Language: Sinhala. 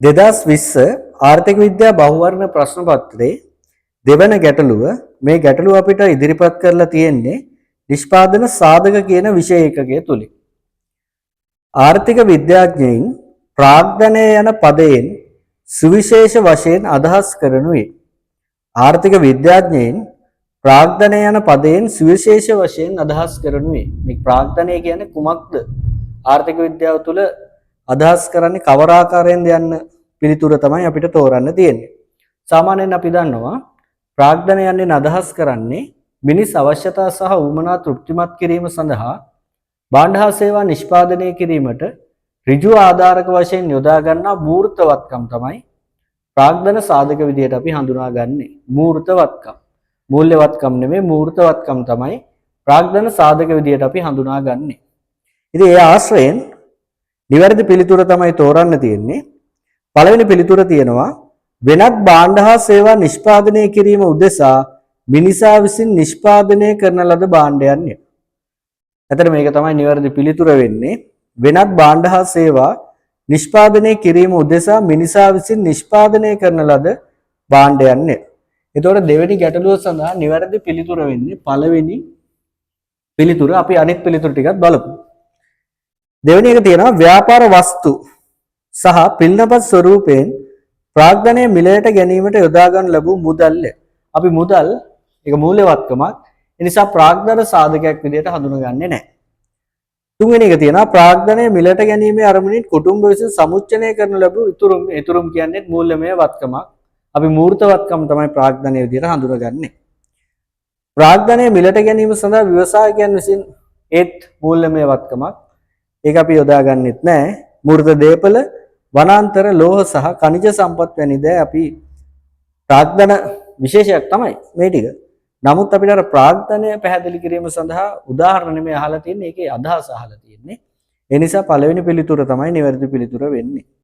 2020 ආර්ථික විද්‍යා බහුවර්ණ ප්‍රශ්න පත්‍රයේ දෙවන ගැටලුව මේ ගැටලුව අපිට ඉදිරිපත් කරලා තියෙන්නේ නිෂ්පාදන සාධක කියන විෂය ඒකකය තුලින්. ආර්ථික විද්‍යාඥයින් ප්‍රාග්ධනය යන පදයෙන් සුවිශේෂ වශයෙන් අදහස් කරනුයේ. ආර්ථික විද්‍යාඥයින් ප්‍රාග්ධනය යන පදයෙන් සුවිශේෂ වශයෙන් අදහස් කරනුයේ. මේ ප්‍රාග්ධනය කියන්නේ කුමක්ද? ආර්ථික විද්‍යාව තුළ අදහස් කරන්නේ කවර ආකාරයෙන්ද යන්න පිළිතුර තමයි අපිට තෝරන්න තියෙන්නේ. සාමාන්‍යයෙන් අපි දන්නවා ප්‍රාග්ධනය යන්නේ අදහස් කරන්නේ මිනිස් අවශ්‍යතා සහ උවමනා තෘප්තිමත් කිරීම සඳහා භාණ්ඩ හා සේවා නිෂ්පාදනය කිරීමට ඍජු ආධාරක වශයෙන් යොදා ගන්නා මූර්තවත්කම් තමයි ප්‍රාග්ධන සාධක විදියට අපි හඳුනාගන්නේ. මූර්තවත්කම්. මූල්‍යවත්කම් නෙමෙයි මූර්තවත්කම් තමයි ප්‍රාග්ධන සාධක විදියට අපි හඳුනාගන්නේ. ඉතින් ඒ ආශ්‍රයෙන් නිවැරදි පිළිතුර තමයි තෝරන්න තියෙන්නේ. පළවෙනි පිළිතුර තියෙනවා වෙනත් භාණ්ඩ හා සේවා නිෂ්පාදනය කිරීම උදෙසා මිනිසා විසින් නිෂ්පාදනය කරන ලද භාණ්ඩයන්ය. එතන මේක තමයි නිවැරදි පිළිතුර වෙන්නේ. වෙනත් භාණ්ඩ හා සේවා නිෂ්පාදනය කිරීම උදෙසා මිනිසා විසින් නිෂ්පාදනය කරන ලද භාණ්ඩයන්ය. එතකොට දෙවෙනි ගැටලුව සඳහා නිවැරදි පිළිතුර වෙන්නේ පළවෙනි පිළිතුර. අපි අනෙක් පිළිතුරු ටිකත් බලමු. දෙවෙනි එක තියෙනවා ව්‍යාපාර වස්තු සහ පිළිනපත් ස්වරූපයෙන් ප්‍රාග්ධනය මිලයට ගැනීමට යොදා ගන්න ලැබූ මුදල්ය. අපි මුදල් ඒක මූල්‍යවත්කමක්. ඒ නිසා ප්‍රාග්ධන සාධකයක් විදිහට හඳුනගන්නේ නැහැ. තුන්වෙනි එක තියෙනවා ප්‍රාග්ධනය මිලට ගැනීමේ අරමුණින් කුටුම්බ විසින් සමුච්චනය කරන ලැබූ ඉතුරුම් කියන්නේ මූල්‍යමය වත්කමක්. අපි මූර්තවත්කම තමයි ප්‍රාග්ධනය විදිහට හඳුනගන්නේ. ප්‍රාග්ධනය මිලට ගැනීම සඳහා ව්‍යවසායකයන් විසින් ඒත් මූල්‍යමය වත්කමක්. ඒක අපි යොදා ගන්නෙත් නැහැ. මූර්ත දේපල, වනාන්තර, ලෝහ සහ ඛනිජ සම්පත් වැනි දේ අපි ප්‍රාග්ධන විශේෂයක් තමයි මේ ටික. නමුත් අපිට අර ප්‍රාග්ධනය පැහැදිලි කිරීම සඳහා උදාහරණ නෙමෙයි අහලා තියෙන්නේ. ඒකේ අදහස අහලා තියෙන්නේ. ඒ නිසා පළවෙනි පිළිතුර තමයි නිවැරදි පිළිතුර වෙන්නේ.